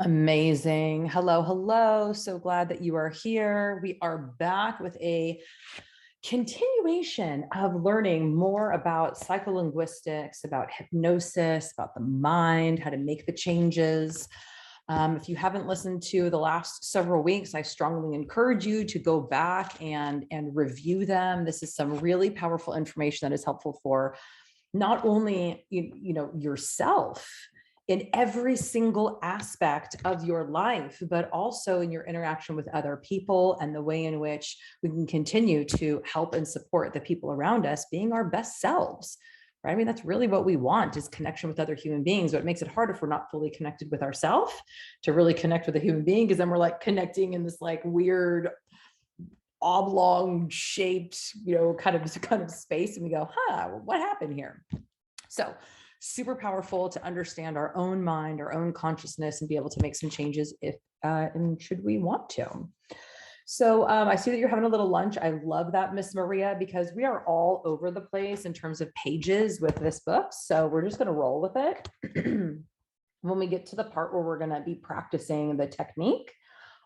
Amazing. Hello, hello. So glad that you are here. We are back with a continuation of learning more about psycholinguistics, about hypnosis, about the mind, how to make the changes. If you haven't listened to the last several weeks, I strongly encourage you to go back and review them. This is some really powerful information that is helpful for not only yourself in every single aspect of your life, but also in your interaction with other people and the way in which we can continue to help and support the people around us being our best selves. Right? I mean, that's really what we want, is connection with other human beings. But it makes it hard if we're not fully connected with ourselves to really connect with a human being, because then we're like connecting in this like weird oblong shaped, kind of space. And we go, what happened here? So super powerful to understand our own mind, our own consciousness, and be able to make some changes if and should we want to. So I see that you're having a little lunch. I love that, Miss Maria, because we are all over the place in terms of pages with this book. So we're just going to roll with it. When we get to the part where we're going to be practicing the technique,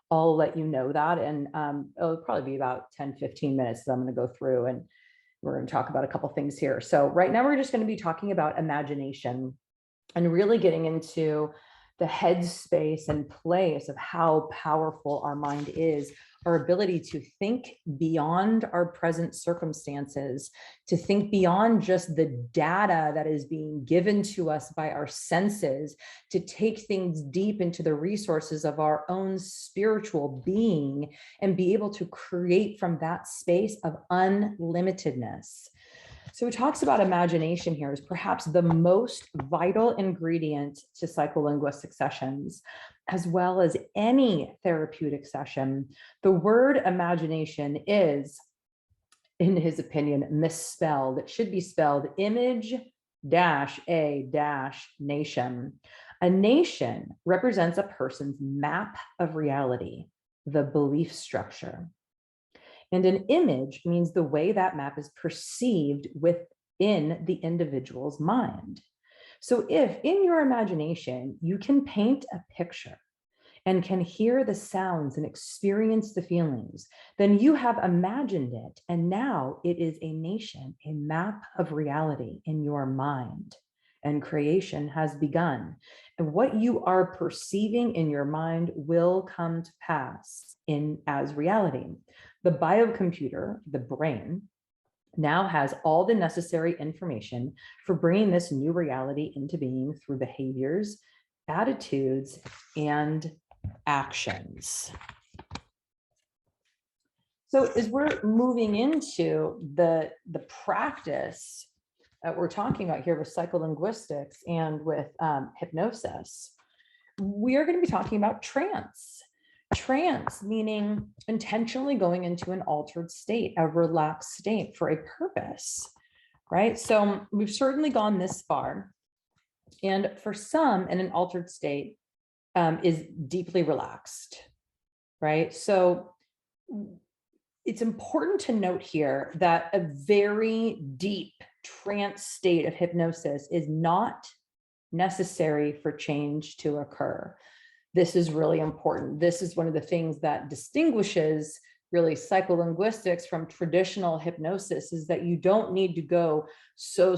I'll let you know that. And it'll probably be about 10, 15 minutes that I'm going to go through, and we're going to talk about a couple things here. So right now we're just going to be talking about imagination and really getting into the headspace and place of how powerful our mind is, our ability to think beyond our present circumstances, to think beyond just the data that is being given to us by our senses, to take things deep into the resources of our own spiritual being and be able to create from that space of unlimitedness. So it talks about imagination here as perhaps the most vital ingredient to psycholinguistic sessions, as well as any therapeutic session. The word imagination is, in his opinion, misspelled. It should be spelled image-a-nation. A nation represents a person's map of reality, the belief structure. And an image means the way that map is perceived within the individual's mind. So if in your imagination, you can paint a picture and can hear the sounds and experience the feelings, then you have imagined it. And now it is a nation, a map of reality in your mind. And creation has begun. And what you are perceiving in your mind will come to pass as reality. The biocomputer, the brain, now has all the necessary information for bringing this new reality into being through behaviors, attitudes, and actions. So as we're moving into the practice that we're talking about here with psycholinguistics and with hypnosis, we are going to be talking about trance. Trance meaning intentionally going into an altered state, a relaxed state for a purpose, right? So we've certainly gone this far. And for some, in an altered state is deeply relaxed, right? So it's important to note here that a very deep trance state of hypnosis is not necessary for change to occur. This is really important. This is one of the things that distinguishes really psycholinguistics from traditional hypnosis, is that you don't need to go so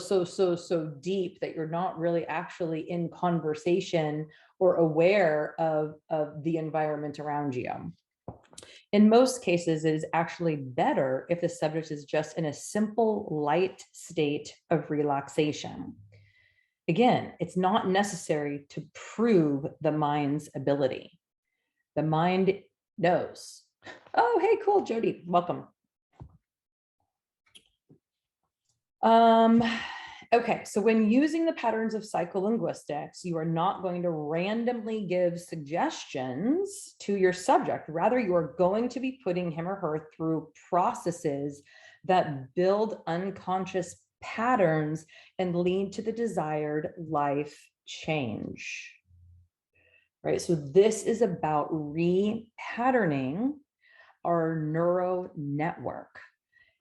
deep that you're not really actually in conversation or aware of the environment around you. In most cases, it is actually better if the subject is just in a simple, light state of relaxation. Again, it's not necessary to prove the mind's ability. The mind knows. Oh, hey, cool, Jody, welcome. Okay, so when using the patterns of psycholinguistics, you are not going to randomly give suggestions to your subject. Rather, you are going to be putting him or her through processes that build unconscious patterns and lead to the desired life change. Right? So this is about repatterning our neural network.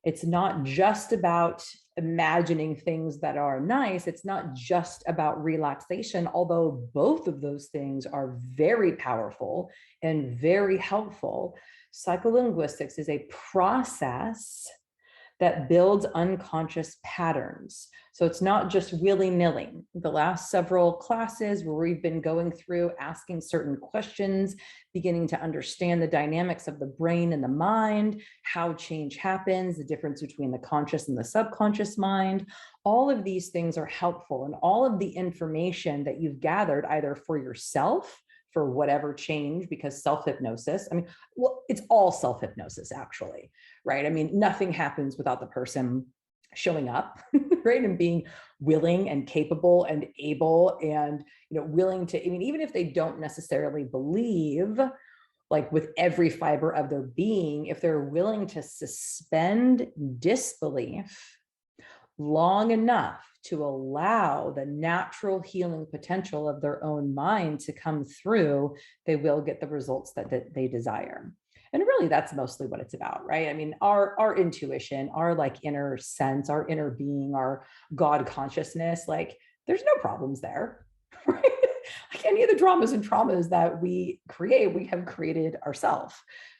It's not just about imagining things that are nice. It's not just about relaxation, although both of those things are very powerful and very helpful. Psycholinguistics is a process that builds unconscious patterns. So it's not just willy-nilly. The last several classes where we've been going through asking certain questions, beginning to understand the dynamics of the brain and the mind, how change happens, the difference between the conscious and the subconscious mind. All of these things are helpful, and all of the information that you've gathered either for yourself, for whatever change, because self-hypnosis, I mean, well, it's all self-hypnosis actually, right? I mean, nothing happens without the person showing up, right? And being willing and capable and able and, willing to, I mean, even if they don't necessarily believe, like with every fiber of their being, if they're willing to suspend disbelief long enough to allow the natural healing potential of their own mind to come through, they will get the results that they desire. And really, that's mostly what it's about, right? I mean, our intuition, our like inner sense, our inner being, our God consciousness, like there's no problems there, right? Like any of the dramas and traumas that we create, we have created ourselves.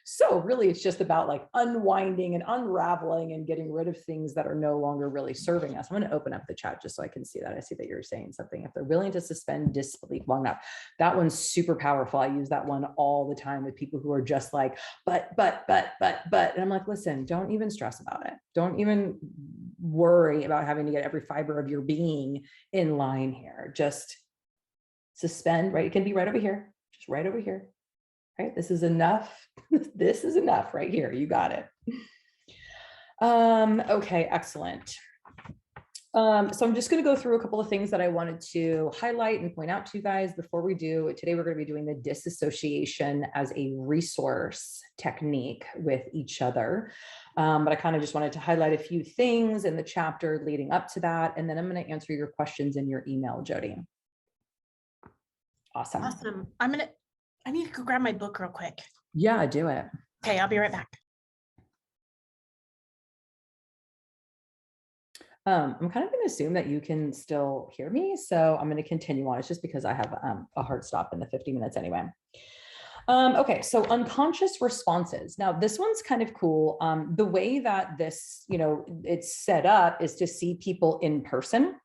So really, it's just about like unwinding and unraveling and getting rid of things that are no longer really serving us. I'm going to open up the chat just so I can see that. I see that you're saying something. If they're willing to suspend disbelief long enough, that one's super powerful. I use that one all the time with people who are just like, but. And I'm like, listen, don't even stress about it. Don't even worry about having to get every fiber of your being in line here. Just suspend, right? It can be right over here, just right over here. Right? This is enough. This is enough right here. You got it. Okay, excellent. So I'm just going to go through a couple of things that I wanted to highlight and point out to you guys before we do. Today, we're going to be doing the disassociation as a resource technique with each other. But I kind of just wanted to highlight a few things in the chapter leading up to that. And then I'm going to answer your questions in your email, Jody. Awesome. Awesome. I need to go grab my book real quick. Yeah, do it. Okay, I'll be right back. I'm kind of going to assume that you can still hear me, so I'm going to continue on. It's just because I have a hard stop in the 50 minutes anyway. Okay, so unconscious responses. Now, this one's kind of cool. The way that this, it's set up is to see people in person.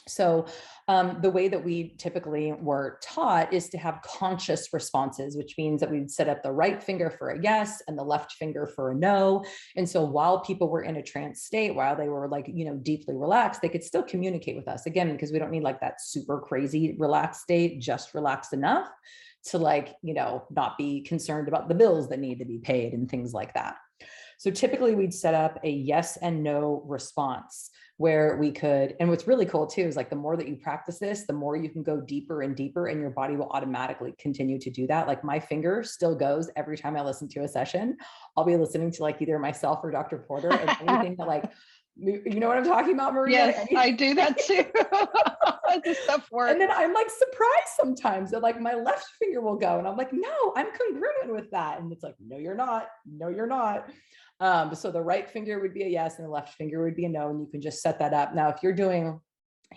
So the way that we typically were taught is to have conscious responses, which means that we'd set up the right finger for a yes and the left finger for a no. And so while people were in a trance state, while they were like, deeply relaxed, they could still communicate with us, again, because we don't need like that super crazy relaxed state, just relaxed enough to like, not be concerned about the bills that need to be paid and things like that. So typically we'd set up a yes and no response where we could, and what's really cool too, is like the more that you practice this, the more you can go deeper and deeper, and your body will automatically continue to do that. Like my finger still goes every time I listen to a session. I'll be listening to like either myself or Dr. Porter, and anything that like, you know what I'm talking about, Maria? Yes, I do that too. This stuff works. And then I'm like surprised sometimes that like my left finger will go, and I'm like, no, I'm congruent with that. And it's like, no, you're not. No, you're not. So the right finger would be a yes and the left finger would be a no, and you can just set that up. Now, if you're doing,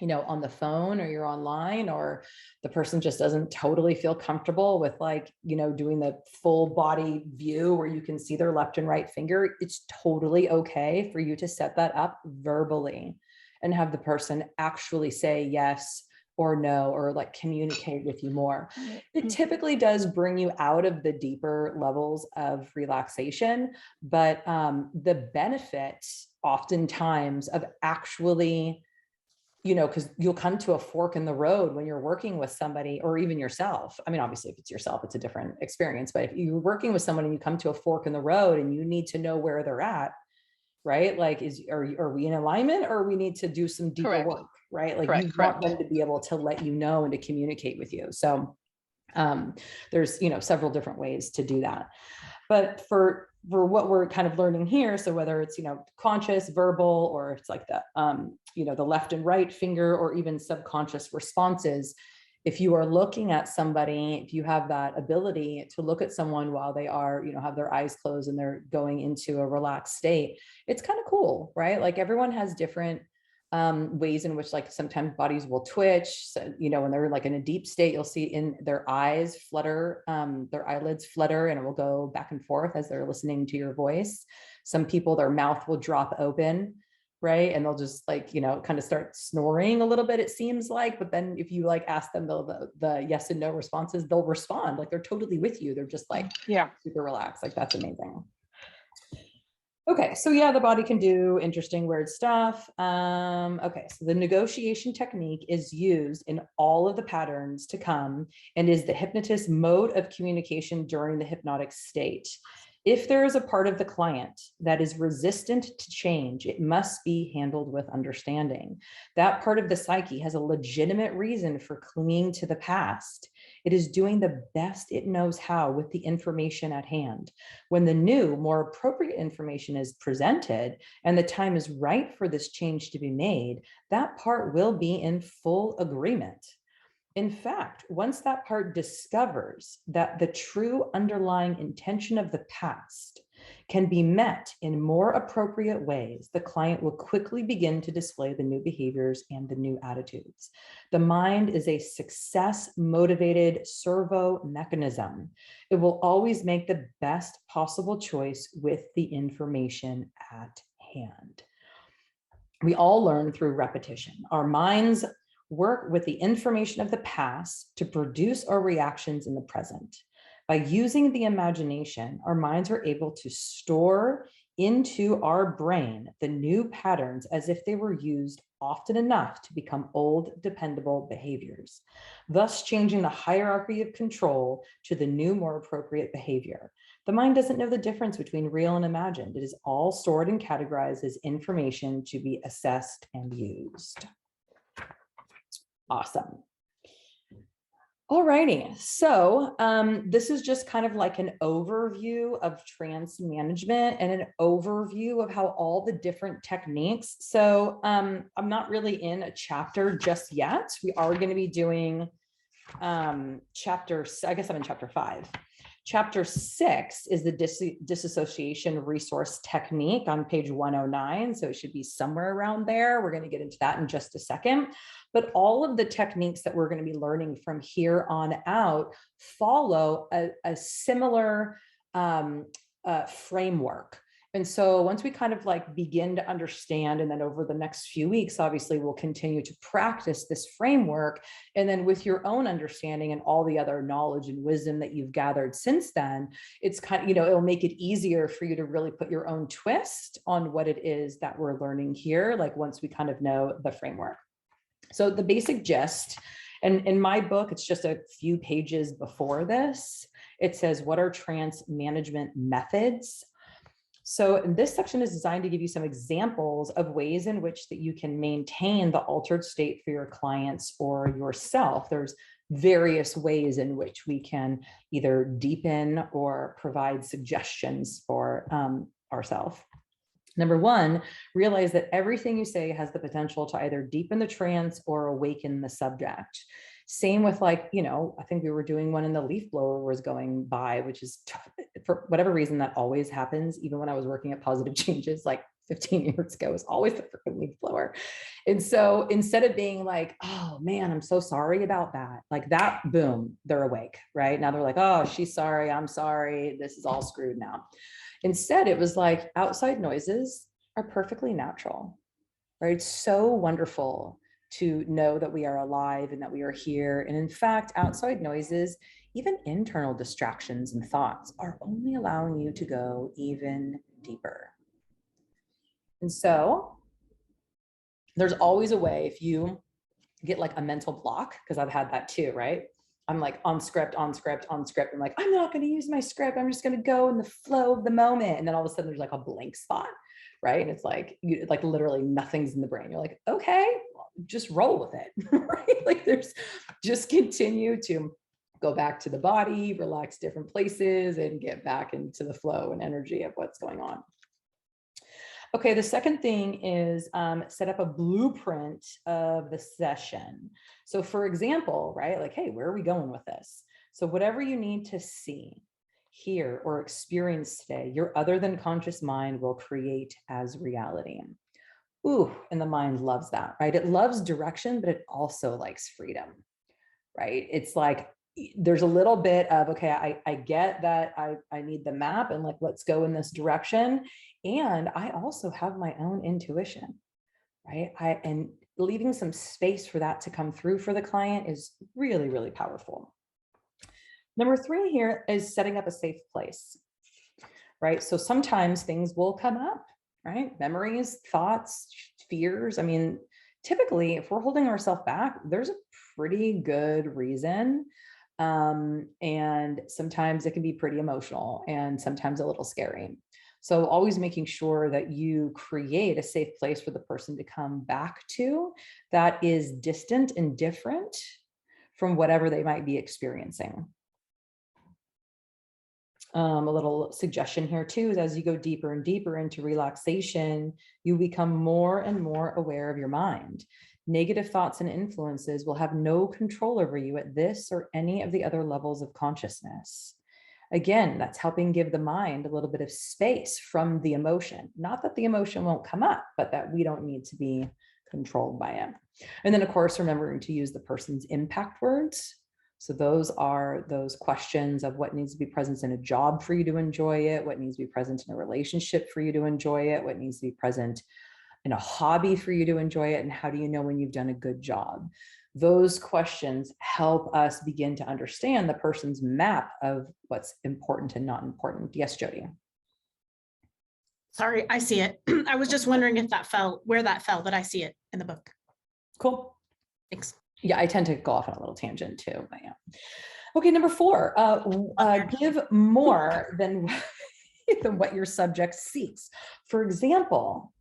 on the phone or you're online, or the person just doesn't totally feel comfortable with like, doing the full body view where you can see their left and right finger, it's totally okay for you to set that up verbally and have the person actually say yes or no, or like communicate with you more. It typically does bring you out of the deeper levels of relaxation, but the benefit oftentimes of actually, because you'll come to a fork in the road when you're working with somebody, or even yourself. I mean, obviously if it's yourself, it's a different experience, but if you're working with someone and you come to a fork in the road and you need to know where they're at, right? Like, are we in alignment, or we need to do some deeper work, right? Like you want them to be able to let you know and to communicate with you. So there's, several different ways to do that. But for what we're kind of learning here, so whether it's, conscious, verbal, or it's like the, the left and right finger, or even subconscious responses, If you are looking at somebody, if you have that ability to look at someone while they are, have their eyes closed and they're going into a relaxed state, it's kind of cool, right? Like everyone has different ways in which like sometimes bodies will twitch. So, when they're like in a deep state, you'll see in their eyes flutter, their eyelids flutter, and it will go back and forth as they're listening to your voice. Some people, their mouth will drop open, right? And they'll just like, kind of start snoring a little bit, it seems like, but then if you like ask them the yes and no responses, they'll respond like they're totally with you. They're just like, Yeah. super relaxed. Like that's amazing. Okay, so yeah, the body can do interesting, weird stuff. Okay, so the negotiation technique is used in all of the patterns to come and is the hypnotist's mode of communication during the hypnotic state. If there is a part of the client that is resistant to change, it must be handled with understanding. That part of the psyche has a legitimate reason for clinging to the past. It is doing the best it knows how with the information at hand. When the new, more appropriate information is presented and the time is right for this change to be made, that part will be in full agreement. In fact, once that part discovers that the true underlying intention of the past can be met in more appropriate ways, the client will quickly begin to display the new behaviors and the new attitudes. The mind is a success-motivated servo mechanism. It will always make the best possible choice with the information at hand. We all learn through repetition. Our minds work with the information of the past to produce our reactions in the present. By using the imagination, our minds are able to store into our brain the new patterns as if they were used often enough to become old, dependable behaviors, thus changing the hierarchy of control to the new, more appropriate behavior. The mind doesn't know the difference between real and imagined. It is all stored and categorized as information to be assessed and used. Awesome. All righty. So this is just kind of like an overview of trance management and an overview of how all the different techniques. So I'm not really in a chapter just yet. We are going to be doing chapter, I guess I'm in chapter 5. Chapter 6 is the disassociation resource technique on page 109. So it should be somewhere around there. We're going to get into that in just a second. But all of the techniques that we're going to be learning from here on out follow a similar framework. And so once we kind of like begin to understand, and then over the next few weeks, obviously we'll continue to practice this framework. And then with your own understanding and all the other knowledge and wisdom that you've gathered since then, it's kind of, it'll make it easier for you to really put your own twist on what it is that we're learning here. Like once we kind of know the framework. So the basic gist, and in my book, it's just a few pages before this. It says, what are trance management methods? So this section is designed to give you some examples of ways in which that you can maintain the altered state for your clients or yourself. There's various ways in which we can either deepen or provide suggestions for ourselves. Number one, realize that everything you say has the potential to either deepen the trance or awaken the subject. Same with like, I think we were doing one and the leaf blower was going by, which is for whatever reason that always happens. Even when I was working at Positive Changes like 15 years ago, it was always the freaking leaf blower. And so instead of being like, oh man, I'm so sorry about that, like that, boom, they're awake, right? Now they're like, oh, she's sorry, I'm sorry, this is all screwed now. Instead, it was like outside noises are perfectly natural, right? It's so wonderful to know that we are alive and that we are here. And in fact, outside noises, even internal distractions and thoughts are only allowing you to go even deeper. And so there's always a way if you get like a mental block, because I've had that too, right? I'm like on script. I'm like, I'm not going to use my script. I'm just going to go in the flow of the moment. And then all of a sudden there's like a blank spot, right? And it's like, like literally nothing's in the brain. You're like, okay, just roll with it, right? Like there's just continue to go back to the body, relax different places and get back into the flow and energy of what's going on. Okay, the second thing is set up a blueprint of the session. So for example, right, like, hey, where are we going with this? So whatever you need to see, hear, or experience today, your other than conscious mind will create as reality. Ooh, and the mind loves that, right? It loves direction, but it also likes freedom, right? It's like there's a little bit of, okay, I get that I need the map and like, let's go in this direction. And I also have my own intuition, right? And leaving some space for that to come through for the client is really, really powerful. Number 3 here is setting up a safe place, right? So sometimes things will come up, right? Memories, thoughts, fears. I mean, typically, if we're holding ourselves back, there's a pretty good reason. And sometimes it can be pretty emotional and sometimes a little scary. So always making sure that you create a safe place for the person to come back to that is distant and different from whatever they might be experiencing. A little suggestion here too is as you go deeper and deeper into relaxation, you become more and more aware of your mind. Negative thoughts and influences will have no control over you at this or any of the other levels of consciousness. Again, that's helping give the mind a little bit of space from the emotion. Not that the emotion won't come up, but that we don't need to be controlled by it. And then, of course, remembering to use the person's impact words. So those are those questions of what needs to be present in a job for you to enjoy it, what needs to be present in a relationship for you to enjoy it, what needs to be present in a hobby for you to enjoy it, and how do you know when you've done a good job? Those questions help us begin to understand the person's map of what's important and not important. Yes, Jody. Sorry, I see it. I was just wondering if that fell, where that fell, but I see it in the book. Cool. Thanks. Yeah, I tend to go off on a little tangent too, but yeah. Okay, number 4, give more than, than what your subject seeks. For example,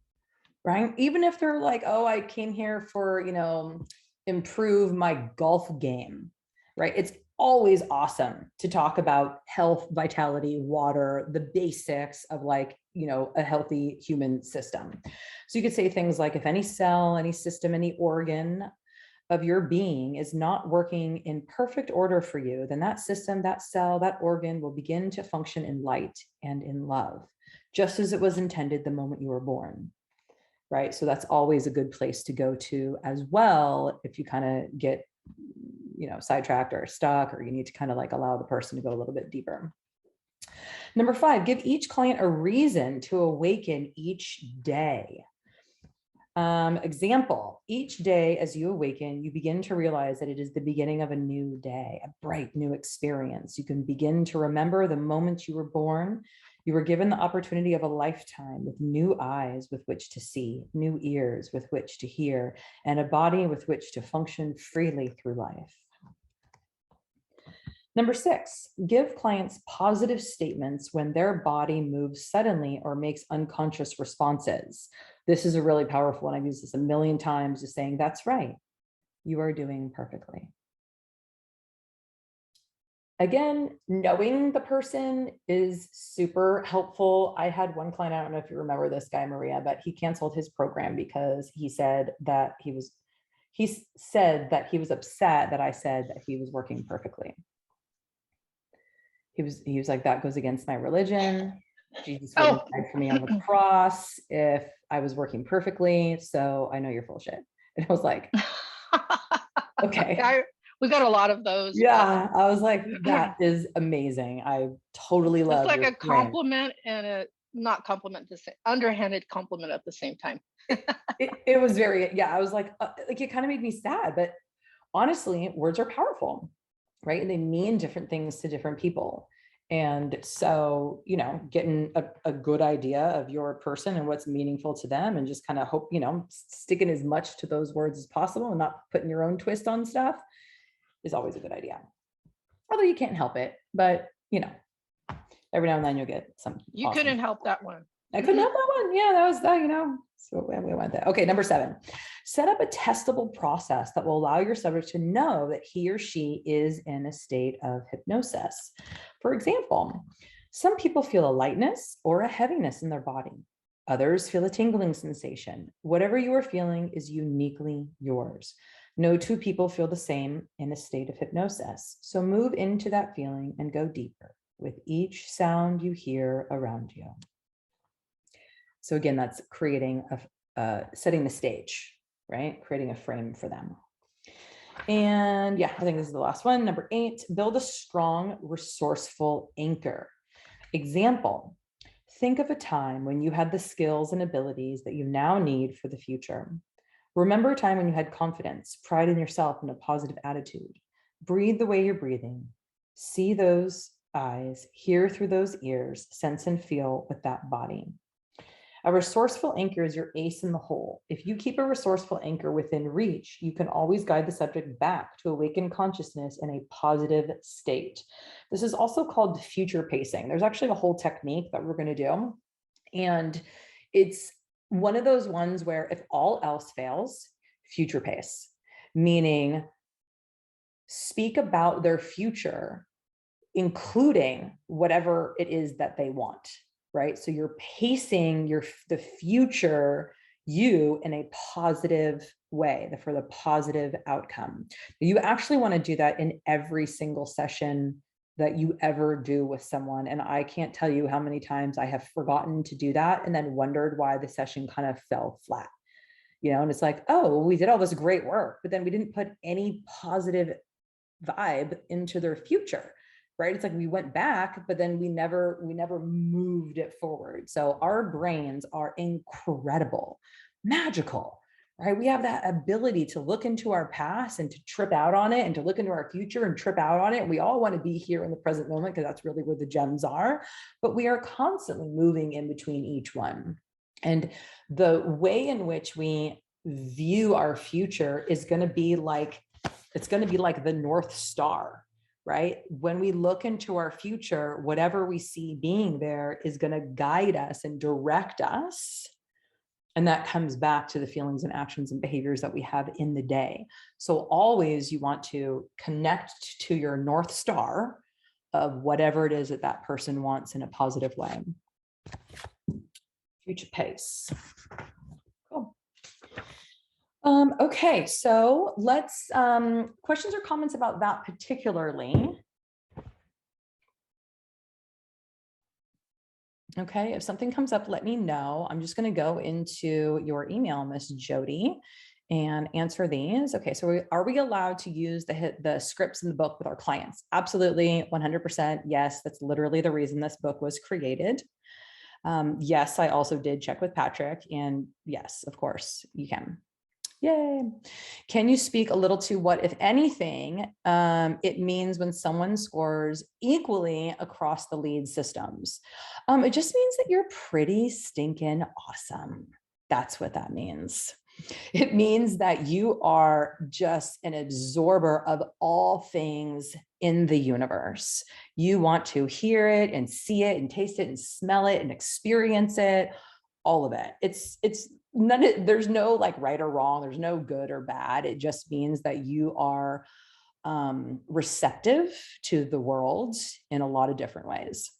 right? Even if they're like, oh, I came here for, improve my golf game, right? It's always awesome to talk about health, vitality, water, the basics of like, a healthy human system. So you could say things like, if any cell, any system, any organ of your being is not working in perfect order for you, then that system, that cell, that organ will begin to function in light and in love, just as it was intended the moment you were born. Right. So that's always a good place to go to as well. If you kind of get, sidetracked or stuck, or you need to kind of like allow the person to go a little bit deeper. Number 5, give each client a reason to awaken each day. Example, each day as you awaken, you begin to realize that it is the beginning of a new day, a bright new experience. You can begin to remember the moment you were born. You were given the opportunity of a lifetime with new eyes with which to see, new ears with which to hear, and a body with which to function freely through life. Number 6, give clients positive statements when their body moves suddenly or makes unconscious responses. This is a really powerful one. I've used this a million times, just saying, that's right, you are doing perfectly. Again, knowing the person is super helpful. I had one client, I don't know if you remember this guy, Maria, but he canceled his program because he said that he was upset that I said that he was working perfectly. He was like, that goes against my religion. Jesus wouldn't die for me on the cross if I was working perfectly. So I know you're full of shit. And I was like, okay. We got a lot of those. Yeah. I was like, that is amazing. I totally love it's like your a compliment and a not compliment, the same underhanded compliment at the same time. it was very, yeah. I was like it kind of made me sad, but honestly, words are powerful, right? And they mean different things to different people. And so, getting a good idea of your person and what's meaningful to them, and just kind of hope, sticking as much to those words as possible and not putting your own twist on stuff is always a good idea. Although you can't help it, but every now and then you'll get some. You awesome. couldn't help that one. I couldn't help that one. Yeah, that was that, so we went there. Okay, number 7, set up a testable process that will allow your subject to know that he or she is in a state of hypnosis. For example, some people feel a lightness or a heaviness in their body. Others feel a tingling sensation. Whatever you are feeling is uniquely yours. No two people feel the same in a state of hypnosis. So move into that feeling and go deeper with each sound you hear around you. So again, that's creating setting the stage, right? Creating a frame for them. And yeah, I think this is the last one. Number 8, build a strong, resourceful anchor. Example, think of a time when you had the skills and abilities that you now need for the future. Remember a time when you had confidence, pride in yourself, and a positive attitude. Breathe the way you're breathing. See those eyes, hear through those ears, sense and feel with that body. A resourceful anchor is your ace in the hole. If you keep a resourceful anchor within reach, you can always guide the subject back to awaken consciousness in a positive state. This is also called future pacing. There's actually a whole technique that we're going to do. And it's one of those ones where if all else fails, future pace, meaning speak about their future, including whatever it is that they want. Right? So you're pacing the future you in a positive way for the positive outcome. You actually want to do that in every single session that you ever do with someone. And I can't tell you how many times I have forgotten to do that and then wondered why the session kind of fell flat. And it's like, oh, we did all this great work, but then we didn't put any positive vibe into their future. Right? It's like we went back, but then we never moved it forward. So our brains are incredible, magical, right? We have that ability to look into our past and to trip out on it and to look into our future and trip out on it. And we all want to be here in the present moment because that's really where the gems are, but we are constantly moving in between each one. And the way in which we view our future is going to be like, it's going to be like the North Star. Right? When we look into our future, whatever we see being there is going to guide us and direct us. And that comes back to the feelings and actions and behaviors that we have in the day. So always you want to connect to your North Star of whatever it is that that person wants in a positive way. Future pace. Cool. Okay, so let's, questions or comments about that particularly? Okay, if something comes up, let me know. I'm just gonna go into your email, Miss Jody, and answer these. Okay, so are we allowed to use the scripts in the book with our clients? Absolutely, 100%. Yes, that's literally the reason this book was created. Yes, I also did check with Patrick, and yes, of course, you can. Yay. Can you speak a little to what, if anything, it means when someone scores equally across the lead systems? It just means that you're pretty stinking awesome. That's what that means. It means that you are just an absorber of all things in the universe. You want to hear it and see it and taste it and smell it and experience it, all of it. It's there's no like right or wrong. There's no good or bad. It just means that you are receptive to the world in a lot of different ways.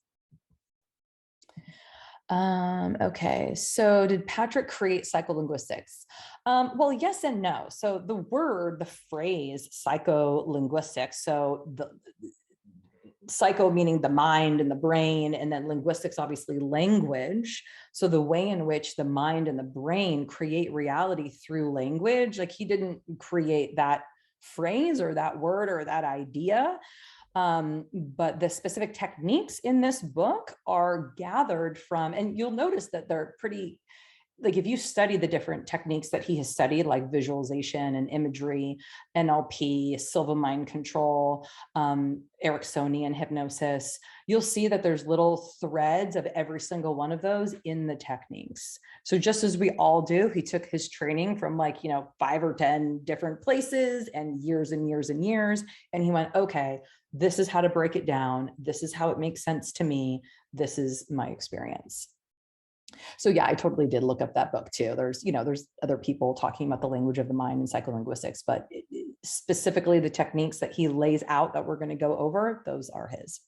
Okay, so did Patrick create psycholinguistics? Well, yes and no. So the phrase psycholinguistics, so the psycho meaning the mind and the brain, and then linguistics, obviously language. So the way in which the mind and the brain create reality through language, like he didn't create that phrase or that word or that idea. But the specific techniques in this book are gathered from, and you'll notice that they're pretty, like if you study the different techniques that he has studied, like visualization and imagery, NLP, Silva mind control, Ericksonian hypnosis, you'll see that there's little threads of every single one of those in the techniques. So just as we all do, he took his training from 5 or 10 different places and years and years and years. And he went, okay, this is how to break it down. This is how it makes sense to me. This is my experience. So yeah, I totally did look up that book too. There's other people talking about the language of the mind and psycholinguistics, but specifically the techniques that he lays out that we're going to go over, those are his.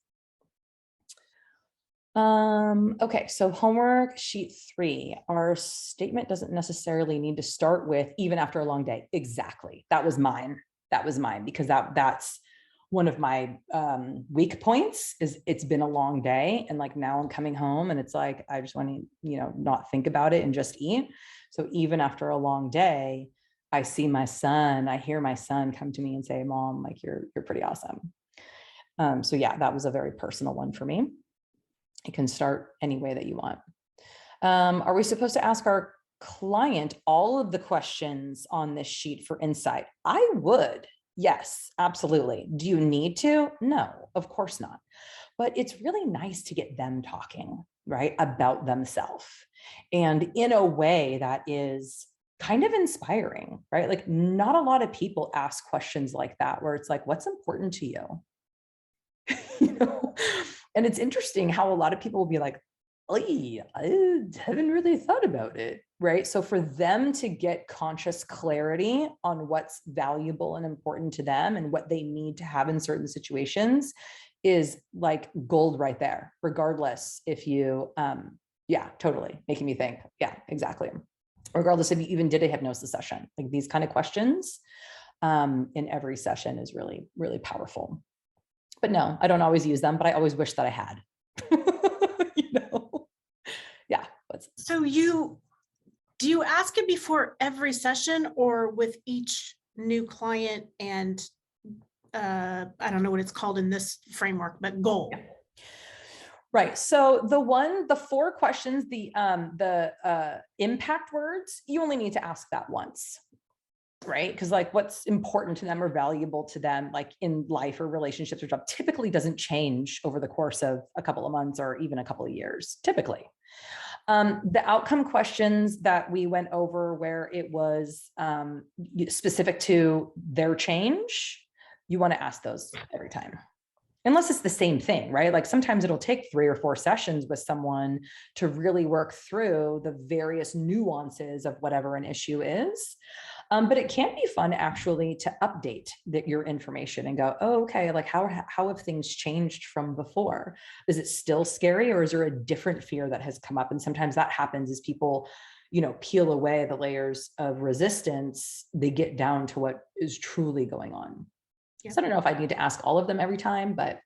Okay, so homework sheet 3, our statement doesn't necessarily need to start with even after a long day. Exactly. That was mine. That was mine because that's one of my weak points is it's been a long day. And like now I'm coming home and it's like, I just want to, not think about it and just eat. So even after a long day, I see my son, I hear my son come to me and say, Mom, like you're pretty awesome. So yeah, that was a very personal one for me. You can start any way that you want. Are we supposed to ask our client all of the questions on this sheet for insight? I would. Yes, absolutely. Do you need to? No, of course not. But it's really nice to get them talking, right, about themselves and in a way that is kind of inspiring, right? Like not a lot of people ask questions like that where it's like, what's important to you? you know? And it's interesting how a lot of people will be like, I haven't really thought about it, right? So for them to get conscious clarity on what's valuable and important to them and what they need to have in certain situations is like gold right there, regardless if you, yeah, totally making me think. Yeah, exactly. Regardless if you even did a hypnosis session, like these kind of questions in every session is really, really powerful. But no, I don't always use them, but I always wish that I had. Yeah. So do you ask it before every session or with each new client and I don't know what it's called in this framework, but goal? Yeah. Right. So the 4 questions, the impact words, you only need to ask that once. Right? Because like what's important to them or valuable to them, like in life or relationships or job, typically doesn't change over the course of a couple of months or even a couple of years, typically. The outcome questions that we went over where it was specific to their change, you want to ask those every time. Unless it's the same thing, right? Like sometimes it'll take 3 or 4 sessions with someone to really work through the various nuances of whatever an issue is. But it can be fun actually to update your information and go, oh, okay, like how have things changed from before? Is it still scary or is there a different fear that has come up? And sometimes that happens as people, peel away the layers of resistance, they get down to what is truly going on. Yep. So I don't know if I need to ask all of them every time, but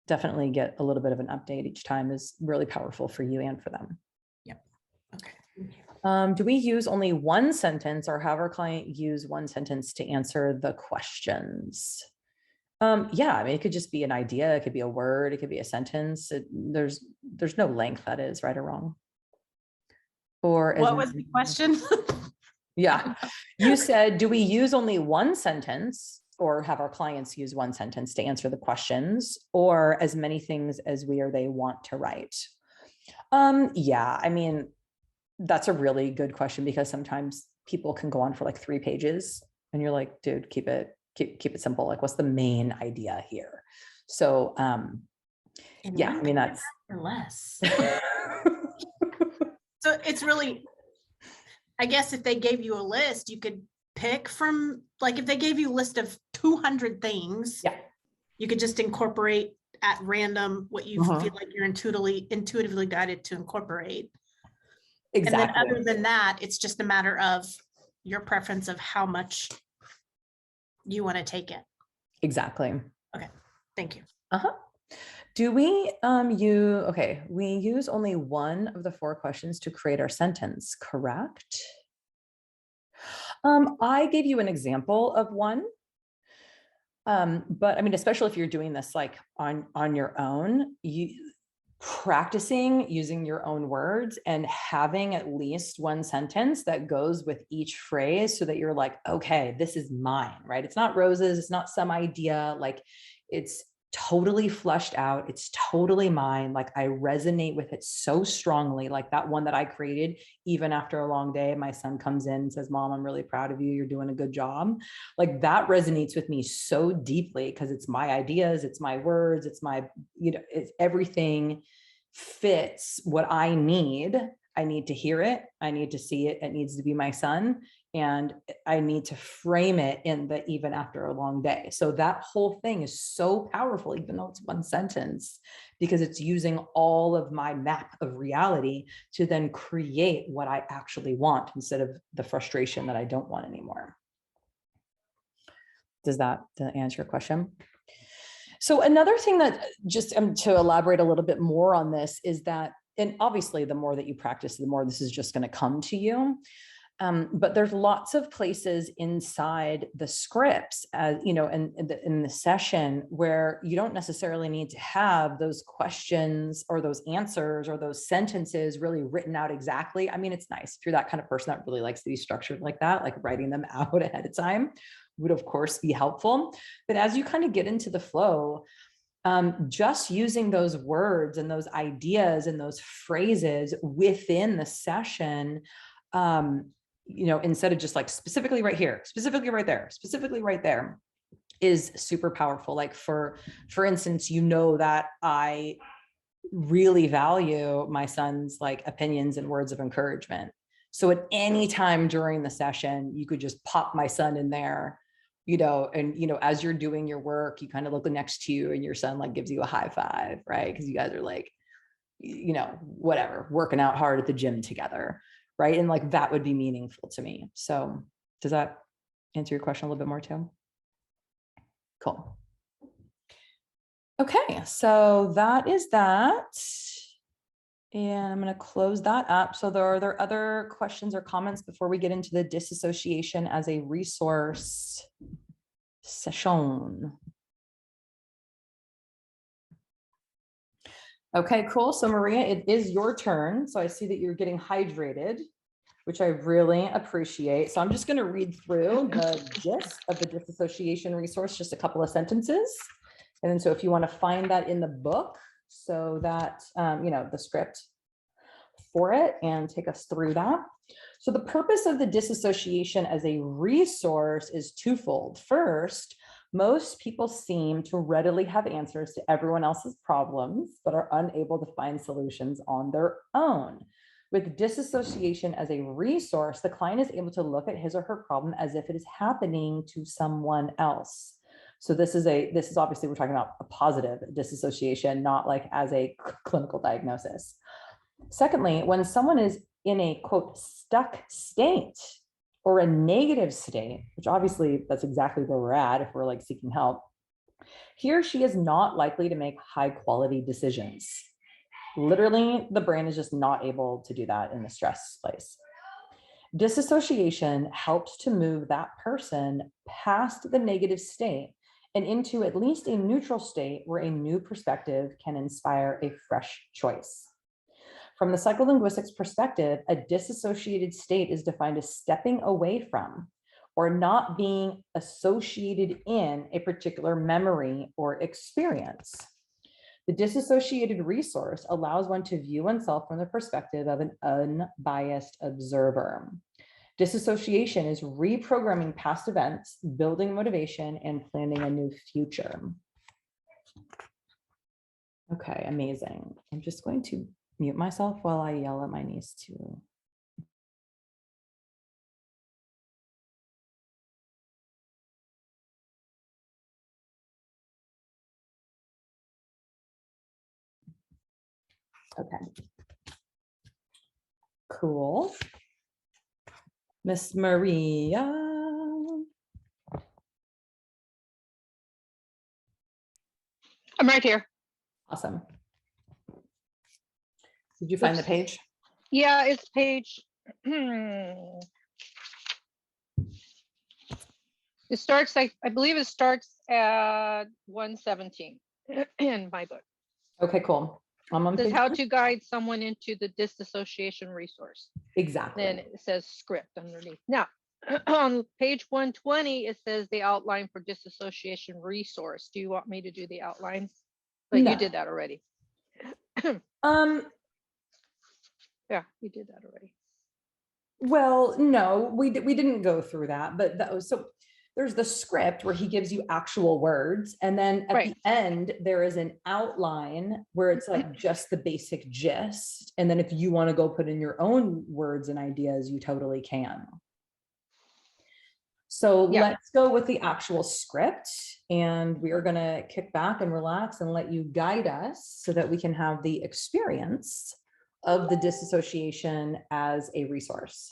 definitely get a little bit of an update each time is really powerful for you and for them. Yep. Okay. Do we use only one sentence or have our client use one sentence to answer the questions? Yeah, I mean, it could just be an idea. It could be a word. It could be a sentence. There's no length that is right or wrong. Or what was the question? Yeah, you said, do we use only one sentence or have our clients use one sentence to answer the questions or as many things as we or they want to write? Yeah, I mean, that's a really good question because sometimes people can go on for like 3 pages and you're like, dude, keep it simple. Like, what's the main idea here? So, yeah, I mean, that's or less. So it's really, I guess if they gave you a list, you could pick from, like, if they gave you a list of 200 things, yeah, you could just incorporate at random what you feel like you're intuitively guided to incorporate. Exactly. And then other than that, it's just a matter of your preference of how much you want to take it. Exactly. Okay. Thank you. Do we we use only one of the 4 questions to create our sentence, correct? I gave you an example of one. But I mean, especially if you're doing this like on your own, practicing using your own words and having at least one sentence that goes with each phrase so that you're like, okay, this is mine, right? It's not Rose's, it's not some idea, like it's totally fleshed out. It's totally mine. Like I resonate with it so strongly. Like that one that I created, even after a long day, my son comes in and says, Mom, I'm really proud of you. You're doing a good job. Like that resonates with me so deeply because it's my ideas, it's my words, it's my, it's everything fits what I need. I need to hear it. I need to see it. It needs to be my son. and I need to frame it in the even after a long day. So that whole thing is so powerful, even though it's one sentence, because it's using all of my map of reality to then create what I actually want instead of the frustration that I don't want anymore. Does that answer your question? So another thing that just to elaborate a little bit more on this is that, and obviously the more that you practice, the more this is just going to come to you. But there's lots of places inside the scripts, in the session where you don't necessarily need to have those questions or those answers or those sentences really written out exactly. I mean, it's nice if you're that kind of person that really likes to be structured like that, like writing them out ahead of time would of course be helpful. But as you kind of get into the flow, just using those words and those ideas and those phrases within the session, instead of just like specifically right here, specifically right there, specifically right there, is super powerful. Like for instance, that I really value my son's like opinions and words of encouragement. So at any time during the session, you could just pop my son in there, as you're doing your work, you kind of look next to you and your son like gives you a high five, right? Because you guys are like, whatever, working out hard at the gym together. Right. And like, that would be meaningful to me. So does that answer your question a little bit more too? Cool. Okay. So that is that. And I'm going to close that up. So are there other questions or comments before we get into the disassociation as a resource session? Okay, cool. So Maria, it is your turn. So I see that you're getting hydrated, which I really appreciate. So I'm just going to read through the gist of the disassociation resource, just a couple of sentences. And then so if you want to find that in the book, so that, the script for it, and take us through that. So the purpose of the disassociation as a resource is twofold. First, most people seem to readily have answers to everyone else's problems, but are unable to find solutions on their own. With disassociation as a resource, the client is able to look at his or her problem as if it is happening to someone else. So this is obviously, we're talking about a positive disassociation, not like as a clinical diagnosis. Secondly, when someone is in a quote stuck state or a negative state, which obviously that's exactly where we're at if we're like seeking help, he or she is not likely to make high quality decisions. Literally, the brain is just not able to do that in the stress place. Disassociation helps to move that person past the negative state and into at least a neutral state where a new perspective can inspire a fresh choice. From the psycholinguistics perspective, a disassociated state is defined as stepping away from or not being associated in a particular memory or experience. The disassociated resource allows one to view oneself from the perspective of an unbiased observer. Disassociation is reprogramming past events, building motivation, and planning a new future. Okay, amazing. I'm just going to mute myself while I yell at my niece too. Okay. Cool. Miss Maria. I'm right here. Awesome. Did you find the page? Yeah, it's page. It starts, I believe it starts at 117 in my book. Okay, cool. I'm on It says page how two. to guide someone into the disassociation resource. Exactly. Then it says script underneath. Now, on page 120, it says the outline for disassociation resource. Do you want me to do the outline? But No. you did that already. Yeah, you did that already. Well, no, we didn't go through that, but so there's the script where he gives you actual words, and then at the end there is an outline where it's like just the basic gist, and then if you want to go put in your own words and ideas, you totally can. So Yeah. let's go with the actual script, and we are going to kick back and relax and let you guide us so that we can have the experience of the disassociation as a resource.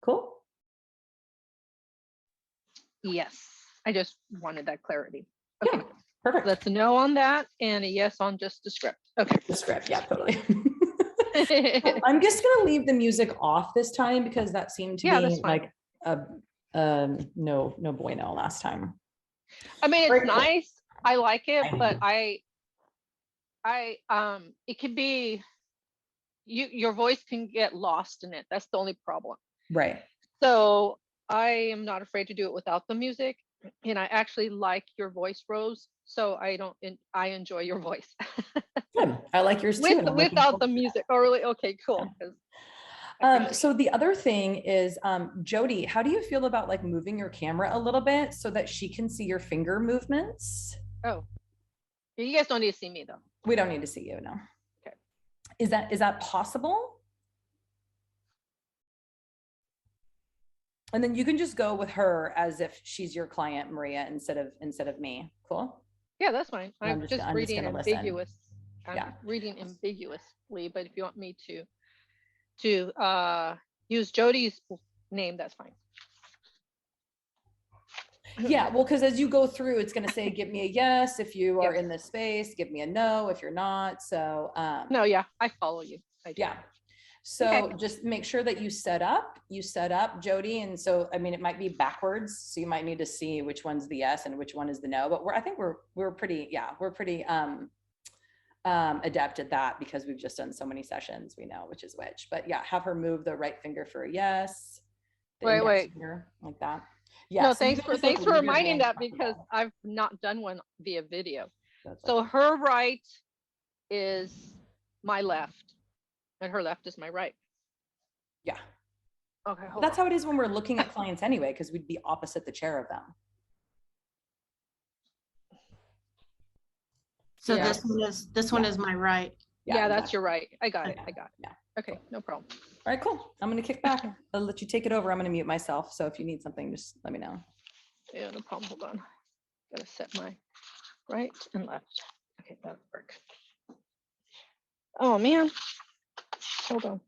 Cool. Yes. I just wanted that clarity. Okay. Yeah, perfect. Let's know on that and a yes on just the script. Okay. The script, yeah, totally. I'm just going to leave the music off this time because that seemed to Yeah, be that's fine. like a no bueno last time. I mean, it's Very cool. nice. I like it, I but it could be your voice can get lost in it. That's the only problem. Right. So I am not afraid to do it without the music. And I actually like your voice, Rose. So I enjoy your voice. Good. I like yours too. And I'm looking Without forward the to that. music. Oh, really? Okay, cool. 'Cause I appreciate So the other thing is, Jody, how do you feel about like moving your camera a little bit so that she can see your finger movements? it. Oh, you guys don't need to see me though. We don't need to see you, no. Okay. Is that possible? And then you can just go with her as if she's your client, Maria, instead of me. Cool. Yeah, that's fine. And I'm just reading gonna listen. ambiguous. I'm Yeah. reading ambiguously, but if you want me to use Jody's name, that's fine. Yeah, well, because as you go through, it's going to say, give me a yes if you are Yes. in this space, give me a no if you're not. So, No, yeah, I follow you. I do. yeah. So Okay. just make sure that you set up, Jody. And so, I mean, it might be backwards. So you might need to see which one's the yes and which one is the no, but I think we're pretty adept at that because we've just done so many sessions, we know which is which. But yeah, have her move the right finger for a yes. The index Wait. finger, like that. Yeah. No, so thanks for like, reminding that really because I've not done one via video. That's So okay. her right is my left, and her left is my right. Yeah. Okay, hold That's on. how it is when we're looking at clients anyway, because we'd be opposite the chair of them. So Yeah. this one is my right. Yeah, that's your right. I got it. Okay. I got it. Yeah. Okay, no problem. All right, cool. I'm going to kick back. I'll let you take it over. I'm going to mute myself. So if you need something, just let me know. Yeah, no problem. Hold on. Gotta set my right and left. Okay, that'll work. Oh man. Hold on.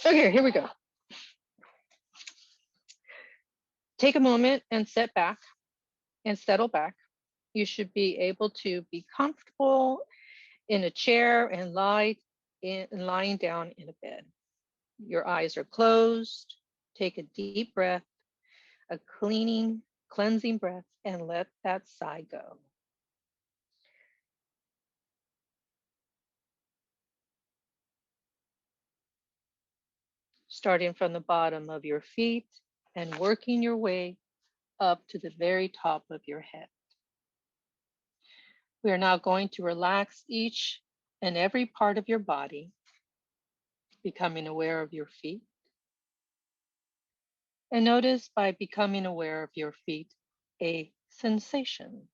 Okay, here we go. Take a moment and sit back and settle back. You should be able to be comfortable in a chair and lying down in a bed. Your eyes are closed. Take a deep breath, a cleansing breath, and let that sigh go. Starting from the bottom of your feet and working your way up to the very top of your head. We are now going to relax each and every part of your body, becoming aware of your feet. And notice by becoming aware of your feet, a sensation,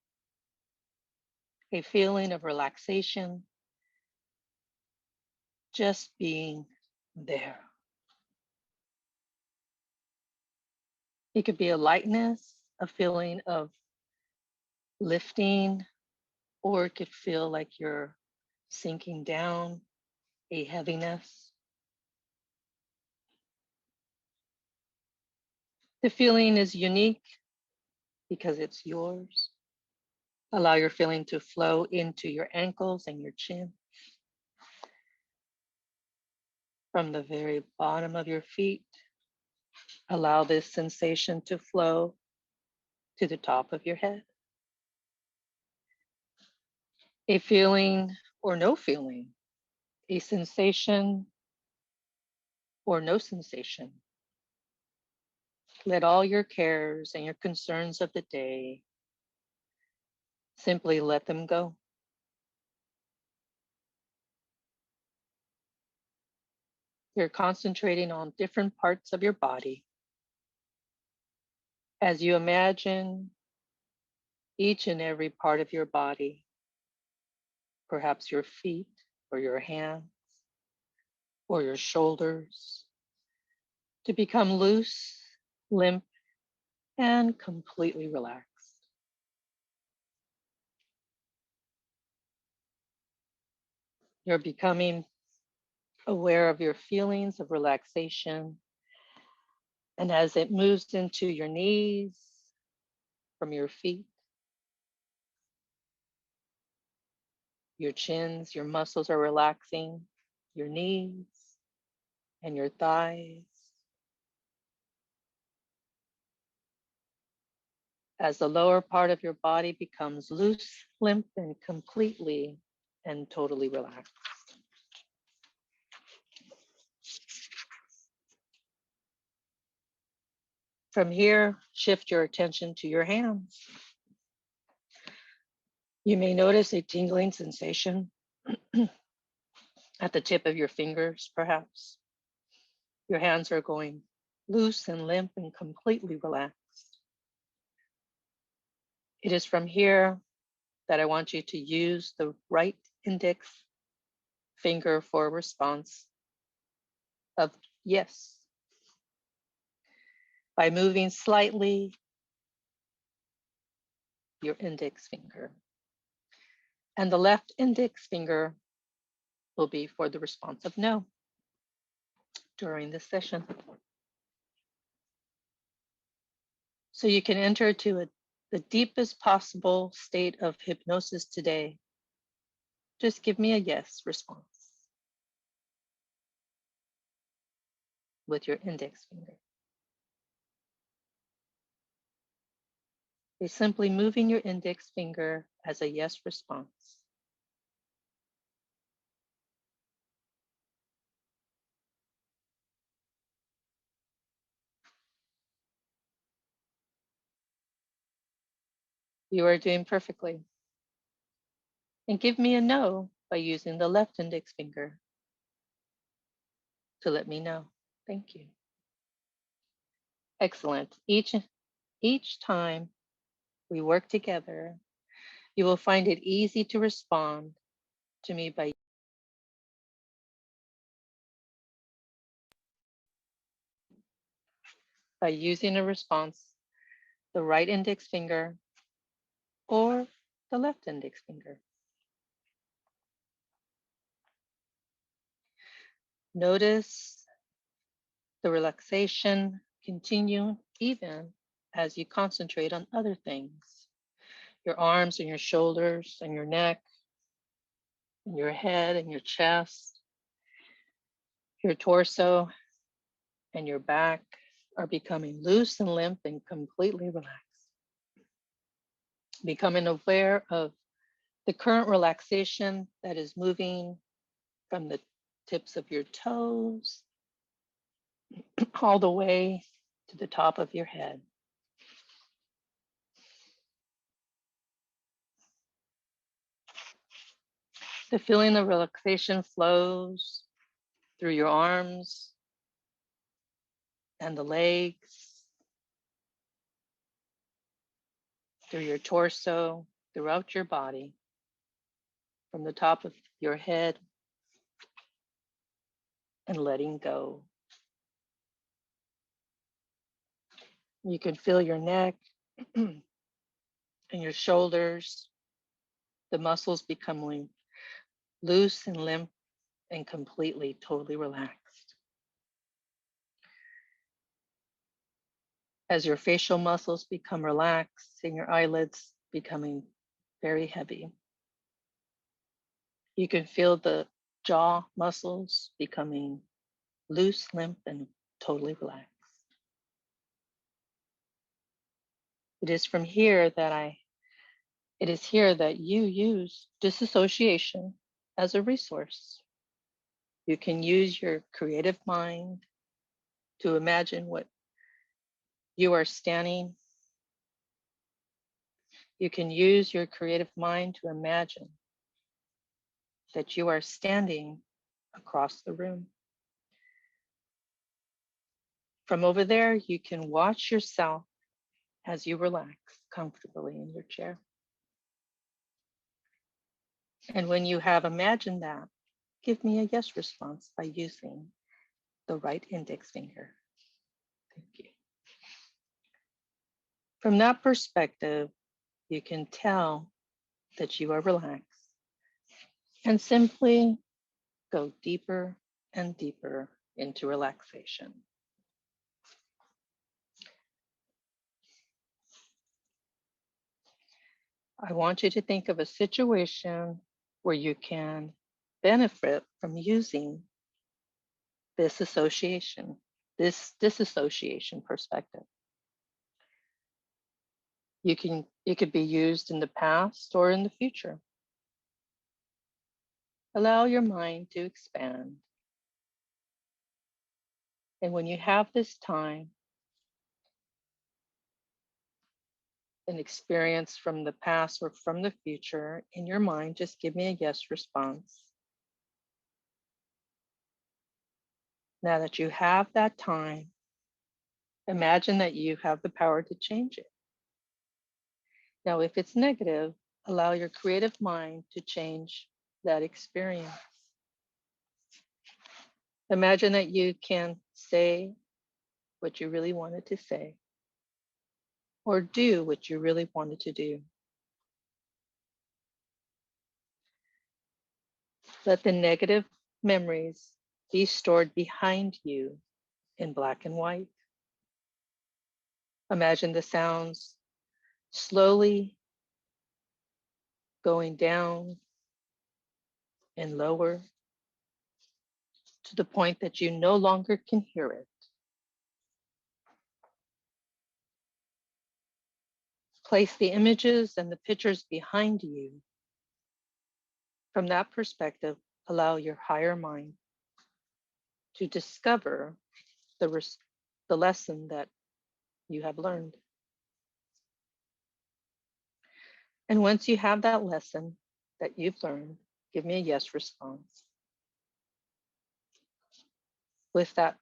a feeling of relaxation, just being there. It could be a lightness, a feeling of lifting, or it could feel like you're sinking down, a heaviness. The feeling is unique because it's yours. Allow your feeling to flow into your ankles and your chin. From the very bottom of your feet, allow this sensation to flow to the top of your head. A feeling or no feeling, a sensation or no sensation. Let all your cares and your concerns of the day, simply let them go. You're concentrating on different parts of your body. As you imagine each and every part of your body, perhaps your feet or your hands, or your shoulders to become loose, limp, and completely relaxed. You're becoming aware of your feelings of relaxation. And as it moves into your knees, from your feet, your chins, your muscles are relaxing, your knees and your thighs. As the lower part of your body becomes loose, limp, and completely and totally relaxed. From here, shift your attention to your hands. You may notice a tingling sensation at the tip of your fingers, perhaps. Your hands are going loose and limp and completely relaxed. It is from here that I want you to use the right index finger for a response of yes. By moving slightly your index finger. And the left index finger will be for the response of no during this session. So you can enter to the deepest possible state of hypnosis today. Just give me a yes response with your index finger. You're simply moving your index finger as a yes response. You are doing perfectly. And give me a no by using the left index finger to let me know. Thank you. Excellent. Each time we work together, you will find it easy to respond to me by using a response, the right index finger or the left index finger. Notice the relaxation continue even as you concentrate on other things. Your arms and your shoulders and your neck, and your head and your chest, your torso and your back are becoming loose and limp and completely relaxed. Becoming aware of the current relaxation that is moving from the tips of your toes all the way to the top of your head. The feeling of relaxation flows through your arms and the legs, through your torso, throughout your body, from the top of your head and letting go. You can feel your neck and your shoulders, the muscles becoming loose and limp and completely, totally relaxed. As your facial muscles become relaxed and your eyelids becoming very heavy. You can feel the jaw muscles becoming loose, limp, and totally relaxed. It is here that you use disassociation as a resource. You can use your creative mind to imagine what you are standing. You can use your creative mind to imagine that you are standing across the room. From over there, you can watch yourself as you relax comfortably in your chair. And when you have imagined that, give me a yes response by using the right index finger. Thank you. From that perspective, you can tell that you are relaxed and simply go deeper and deeper into relaxation. I want you to think of a situation where you can benefit from using this disassociation perspective. It could be used in the past or in the future. Allow your mind to expand. And when you have this time, an experience from the past or from the future in your mind, just give me a yes response. Now that you have that time, imagine that you have the power to change it. Now, if it's negative, allow your creative mind to change that experience. Imagine that you can say what you really wanted to say or do what you really wanted to do. Let the negative memories be stored behind you in black and white. Imagine the sounds slowly going down and lower to the point that you no longer can hear it. Place the images and the pictures behind you. From that perspective, allow your higher mind to discover the lesson that you have learned. And once you have that lesson that you've learned, give me a yes response. With that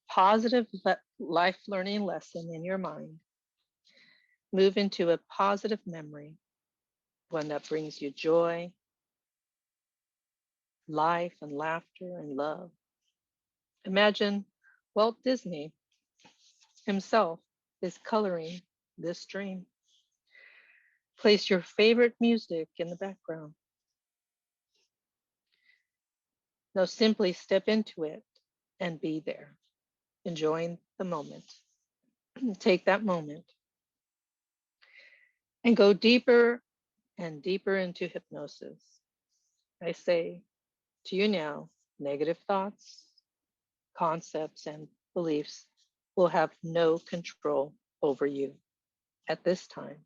positive life learning lesson in your mind, move into a positive memory, one that brings you joy, life and laughter and love. Imagine Walt Disney himself is coloring this dream. Place your favorite music in the background. Now simply step into it and be there, enjoying the moment. Take that moment and go deeper and deeper into hypnosis. I say to you now, negative thoughts, concepts, and beliefs will have no control over you at this time,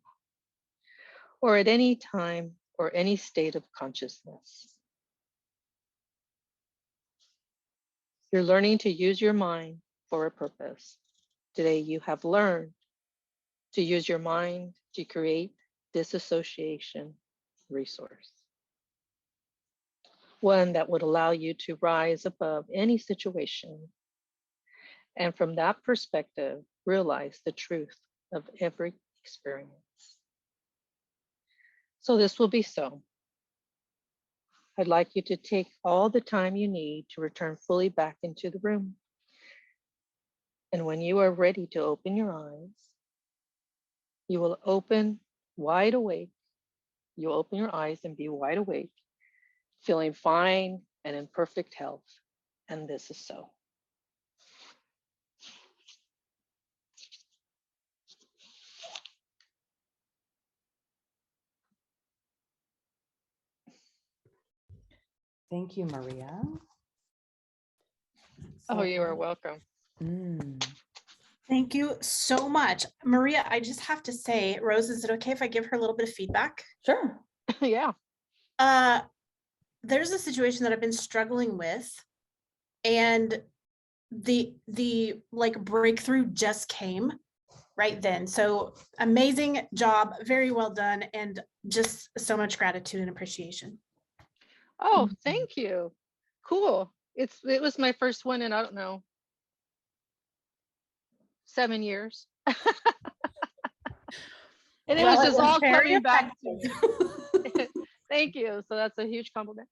or at any time or any state of consciousness. You're learning to use your mind for a purpose. Today, you have learned to use your mind to create disassociation resource. One that would allow you to rise above any situation. And from that perspective, realize the truth of every experience. So this will be so. I'd like you to take all the time you need to return fully back into the room. And when you are ready to open your eyes, you will open wide awake. You'll open your eyes and be wide awake, feeling fine and in perfect health. And this is so. Thank you, Maria. Oh, you are So, welcome. Thank you so much. Maria, I just have to say, Rose, is it okay if I give her a little bit of feedback? sure. Yeah. There's a situation that I've been struggling with, and the like breakthrough just came right then. So amazing job, very well done, and just so much gratitude and appreciation. Oh, thank you. Cool. It was my first one in, I don't know, 7 years. And it was Well, just was all very coming back to effective. me. Thank you. So that's a huge compliment.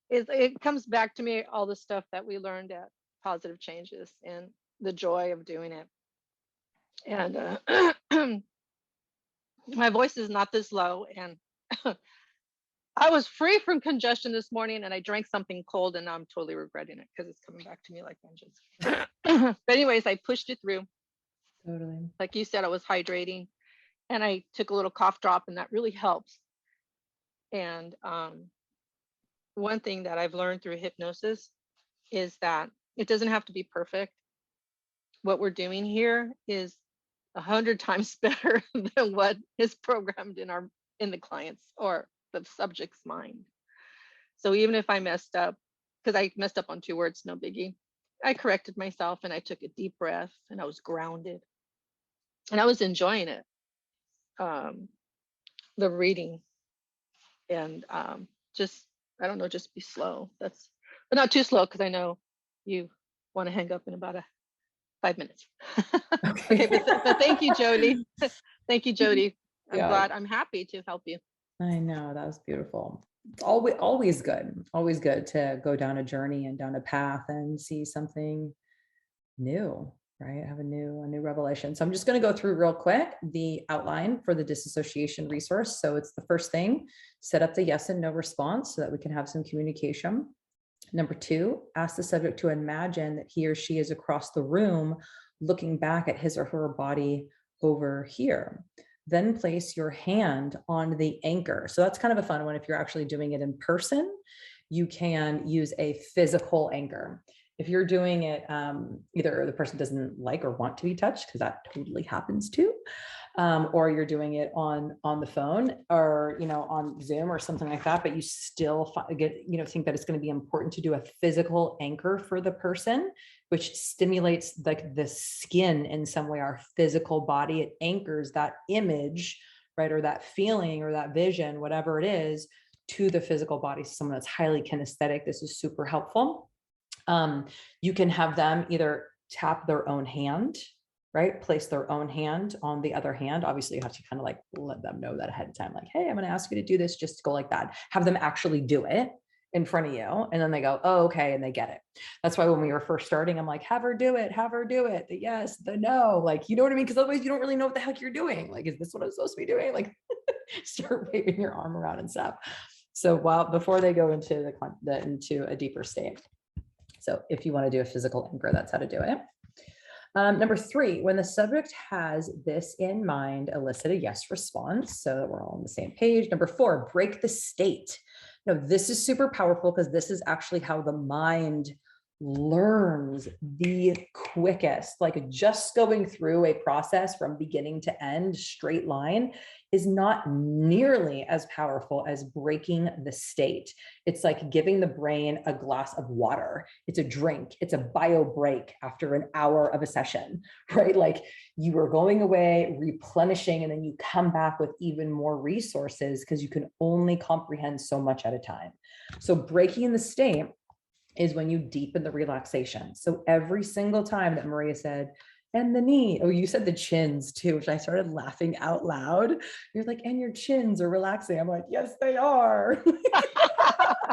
it comes back to me, all the stuff that we learned at Positive Changes and the joy of doing it. And my voice is not this low, and I was free from congestion this morning, and I drank something cold, and now I'm totally regretting it because it's coming back to me like vengeance. But anyways, I pushed it through. Totally. Like you said, I was hydrating, and I took a little cough drop, and that really helps. And one thing that I've learned through hypnosis is that it doesn't have to be perfect. What we're doing here is 100 times better than what is programmed in the client's or the subject's mind. So even if I messed up, because I messed up on 2 words, no biggie, I corrected myself and I took a deep breath and I was grounded and I was enjoying it, the reading, and just, I don't know, just be slow. But not too slow, because I know you want to hang up in about 5 minutes. Okay, but thank you, Jody. Thank you, Jody. I'm happy to help you. I know, that was beautiful. It's always good to go down a journey and down a path and see something new, right? Have a new revelation. So I'm just going to go through real quick the outline for the disassociation resource. So it's the first thing, set up the yes and no response so that we can have some communication. Number 2, ask the subject to imagine that he or she is across the room looking back at his or her body over here. Then place your hand on the anchor. So that's kind of a fun one. If you're actually doing it in person, you can use a physical anchor. If you're doing it, either the person doesn't like or want to be touched, because that totally happens too, or you're doing it on the phone or, on Zoom or something like that, but you still think that it's going to be important to do a physical anchor for the person, which stimulates like the skin in some way, our physical body. It anchors that image, right, or that feeling or that vision, whatever it is, to the physical body. So someone that's highly kinesthetic, this is super helpful. You can have them either tap their own hand, right? Place their own hand on the other hand. Obviously, you have to kind of like let them know that ahead of time, like, hey, I'm going to ask you to do this, just go like that. Have them actually do it in front of you. And then they go, oh, okay. And they get it. That's why when we were first starting, I'm like, have her do it, the yes, the no, like, you know what I mean? Because otherwise you don't really know what the heck you're doing. Like, is this what I'm supposed to be doing? Like, start waving your arm around and stuff. So before they go into into a deeper state. So if you want to do a physical anchor, that's how to do it. Number 3, when the subject has this in mind, elicit a yes response so that we're all on the same page. Number 4, break the state. Now, this is super powerful because this is actually how the mind learns the quickest. Like, just going through a process from beginning to end, straight line, is not nearly as powerful as breaking the state. It's like giving the brain a glass of water. It's a drink. It's a bio break after an hour of a session, right? Like, you are going away, replenishing, and then you come back with even more resources because you can only comprehend so much at a time. So breaking the state is when you deepen the relaxation. So every single time that Maria said, and the knee, oh, you said the chins too, which I started laughing out loud. You're like, and your chins are relaxing. I'm like, yes, they are. That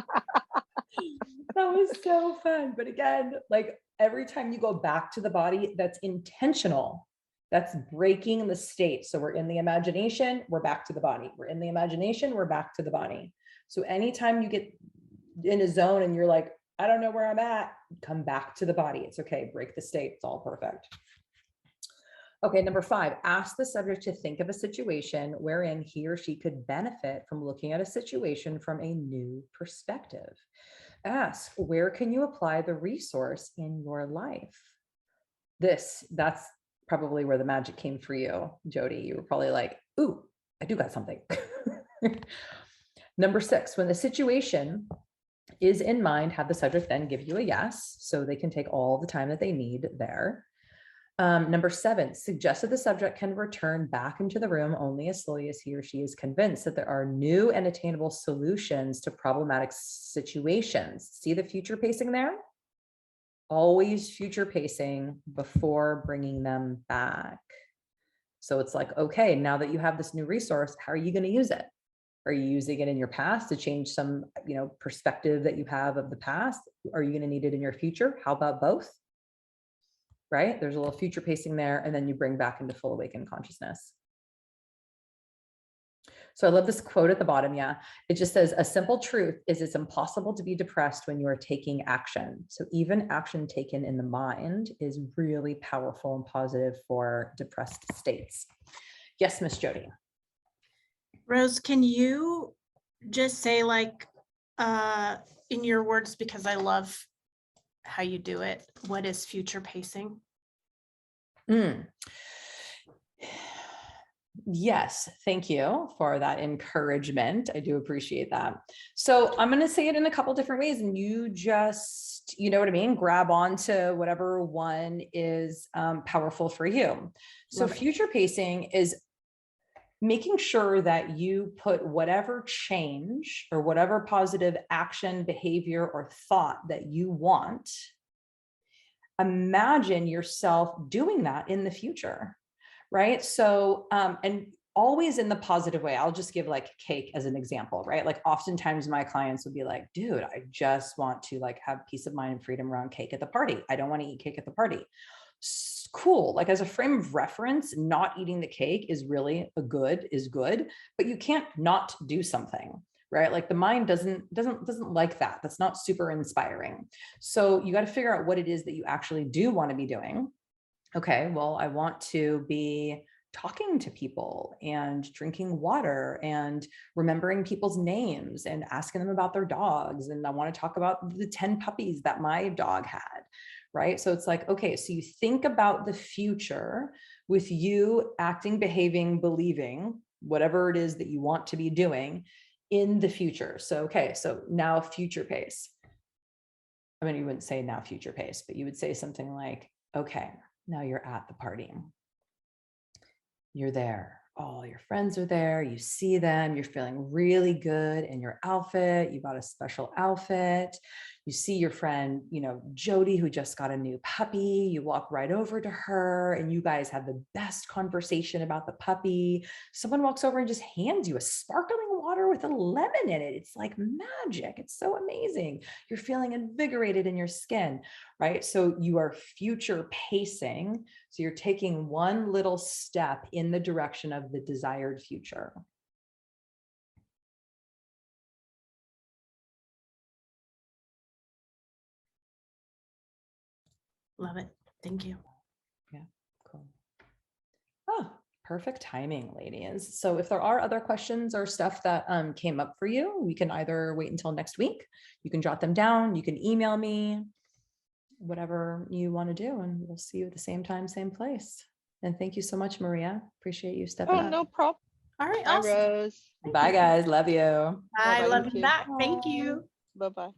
was so fun. But again, like, every time you go back to the body, that's intentional. That's breaking the state. So we're in the imagination, we're back to the body. We're in the imagination, we're back to the body. So anytime you get in a zone and you're like, I don't know where I'm at, come back to the body. It's okay. Break the state. It's all perfect. Okay, number 5, ask the subject to think of a situation wherein he or she could benefit from looking at a situation from a new perspective. Ask, where can you apply the resource in your life? That's probably where the magic came for you, Jody. You were probably like, ooh, I do got something. Number 6, when the situation is in mind, have the subject then give you a yes, so they can take all the time that they need there. Number 7, suggest that the subject can return back into the room only as slowly as he or she is convinced that there are new and attainable solutions to problematic situations. See the future pacing there? Always future pacing before bringing them back. So it's like, okay, now that you have this new resource, how are you going to use it? Are you using it in your past to change some, perspective that you have of the past? Are you going to need it in your future? How about both? Right? There's a little future pacing there, and then you bring back into full awakened consciousness. So I love this quote at the bottom. Yeah. It just says, a simple truth is it's impossible to be depressed when you are taking action. So even action taken in the mind is really powerful and positive for depressed states. Yes, Miss Jody. Rose, can you just say, like, in your words, because I love how you do it, what is future pacing? Yes, thank you for that encouragement. I do appreciate that. So I'm going to say it in a couple different ways, and you just, you know what I mean? Grab onto whatever one is powerful for you. So Love it. future pacing is making sure that you put whatever change or whatever positive action, behavior, or thought that you want, imagine yourself doing that in the future. Right. So, and always in the positive way. I'll just give like cake as an example, right? Like oftentimes my clients would be like, dude, I just want to like have peace of mind and freedom around cake at the party. I don't want to eat cake at the party. Cool. Like as a frame of reference, not eating the cake is really good, but you can't not do something. Right. Like the mind doesn't like that. That's not super inspiring. So you got to figure out what it is that you actually do want to be doing. Okay, well, I want to be talking to people and drinking water and remembering people's names and asking them about their dogs. And I want to talk about the 10 puppies that my dog had, right? So it's like, okay, so you think about the future with you acting, behaving, believing, whatever it is that you want to be doing in the future. So, okay, so now future pace. I mean, you wouldn't say now future pace, but you would say something like, okay, now you're at the party. You're there. All your friends are there. You see them. You're feeling really good in your outfit. You bought a special outfit. You see your friend, Jody, who just got a new puppy. You walk right over to her and you guys have the best conversation about the puppy. Someone walks over and just hands you a sparkling water with a lemon in it. It's like magic. It's so amazing. You're feeling invigorated in your skin, right? So you are future pacing. So you're taking one little step in the direction of the desired future. Love it. Thank you. Yeah, cool. Oh, perfect timing, ladies. So if there are other questions or stuff that came up for you, we can either wait until next week. You can jot them down. You can email me, whatever you want to do, and we'll see you at the same time, same place. And thank you so much, Maria. Appreciate you stepping up. No problem. All right. Bye, Awesome. Rose. Bye, guys. Love you. I Bye-bye, love you you too. back. Thank you. Bye-bye.